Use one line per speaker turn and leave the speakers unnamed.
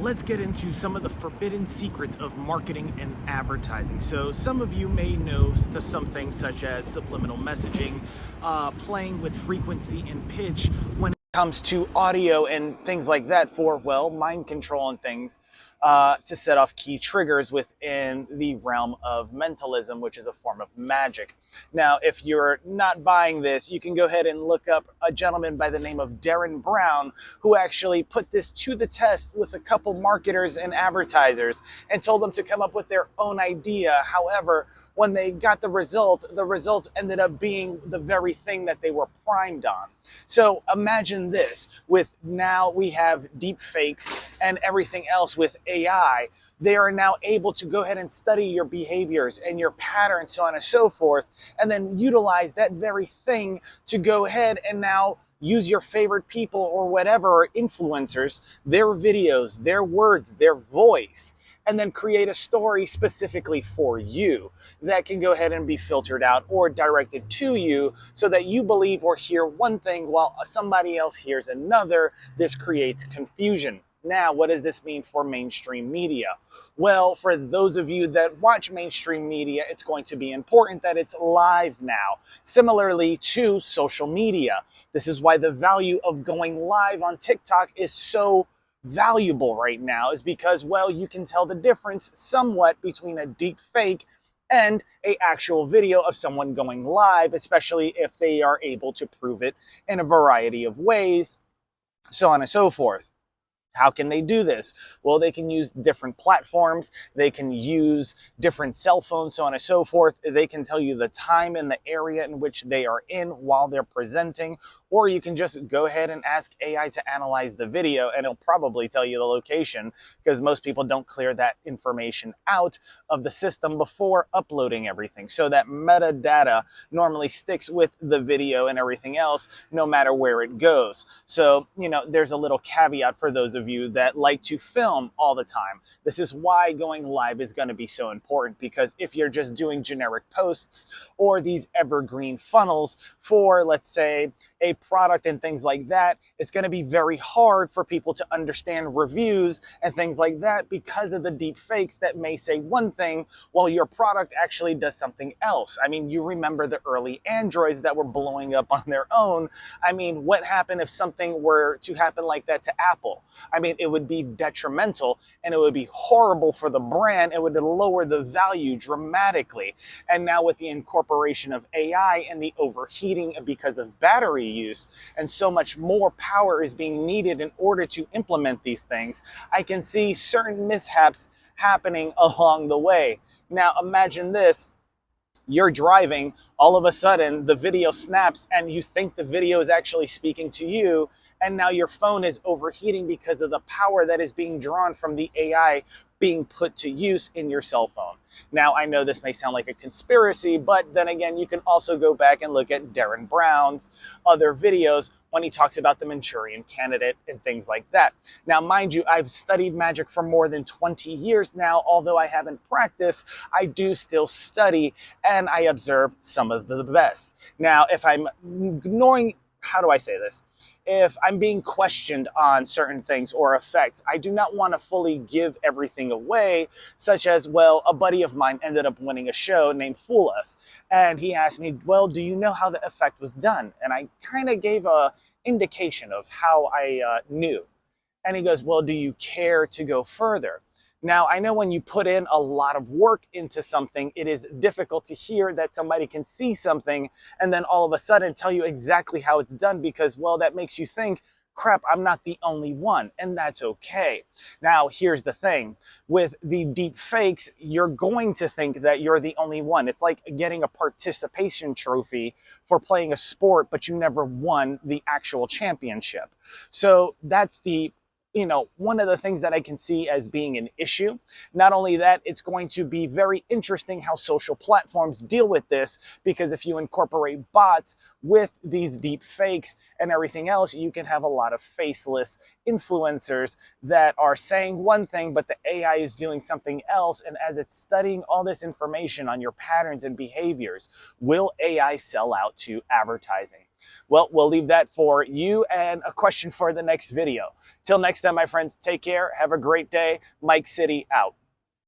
let's get into some of the forbidden secrets of marketing and advertising. So some of you may know some things such as subliminal messaging, playing with frequency and pitch when it comes to audio and things like that for, well, mind control and things to set off key triggers within the realm of mentalism, which is a form of magic. Now, if you're not buying this, you can go ahead and look up a gentleman by the name of Darren Brown, who actually put this to the test with a couple marketers and advertisers and told them to come up with their own idea. However, when they got the results ended up being the very thing that they were primed on. So imagine this, with now we have deep fakes and everything else with AI, they are now able to go ahead and study your behaviors and your patterns, so on and so forth, and then utilize that very thing to go ahead and now use your favorite people or whatever, or influencers, their videos, their words, their voice, and then create a story specifically for you that can go ahead and be filtered out or directed to you so that you believe or hear one thing while somebody else hears another. This creates confusion. Now, what does this mean for mainstream media? Well, for those of you that watch mainstream media, it's going to be important that it's live now, similarly to social media. This is why the value of going live on TikTok is so valuable right now, is because, well, you can tell the difference somewhat between a deep fake and a actual video of someone going live, especially if they are able to prove it in a variety of ways, so on and so forth. How can they do this? Well, they can use different platforms. They can use different cell phones, so on and so forth. They can tell you the time and the area in which they are in while they're presenting. Or you can just go ahead and ask AI to analyze the video, and it'll probably tell you the location, because most people don't clear that information out of the system before uploading everything. So that metadata normally sticks with the video and everything else, no matter where it goes. So, there's a little caveat for those of you that like to film all the time. This is why going live is going to be so important, because if you're just doing generic posts or these evergreen funnels for, let's say, a product and things like that, it's going to be very hard for people to understand reviews and things like that because of the deep fakes that may say one thing while your product actually does something else. I mean, you remember the early Androids that were blowing up on their own. I mean, what happened if something were to happen like that to Apple? I mean, it would be detrimental and it would be horrible for the brand. It would lower the value dramatically. And now with the incorporation of AI and the overheating because of battery use, and so much more power is being needed in order to implement these things, I can see certain mishaps happening along the way. Now imagine this. You're driving, all of a sudden the video snaps and you think the video is actually speaking to you, and now your phone is overheating because of the power that is being drawn from the AI being put to use in your cell phone. Now, I know this may sound like a conspiracy, but then again, you can also go back and look at Darren Brown's other videos when he talks about the Manchurian Candidate and things like that. Now, mind you, I've studied magic for more than 20 years now. Although I haven't practiced, I do still study and I observe some of the best. Now, if I'm ignoring, how do I say this? If I'm being questioned on certain things or effects, I do not want to fully give everything away, such as, well, a buddy of mine ended up winning a show named Fool Us. And he asked me, well, do you know how the effect was done? And I kind of gave a indication of how I knew. And he goes, well, do you care to go further? Now, I know when you put in a lot of work into something, it is difficult to hear that somebody can see something and then all of a sudden tell you exactly how it's done, because, well, that makes you think, crap, I'm not the only one, and that's okay. Now, here's the thing. With the deep fakes, you're going to think that you're the only one. It's like getting a participation trophy for playing a sport, but you never won the actual championship. So that's one of the things that I can see as being an issue. Not only that, it's going to be very interesting how social platforms deal with this, because if you incorporate bots with these deep fakes and everything else, you can have a lot of faceless influencers that are saying one thing, but the AI is doing something else. And as it's studying all this information on your patterns and behaviors, will AI sell out to advertising? Well, we'll leave that for you and a question for the next video. Till next time, my friends, take care. Have a great day. Mike City out.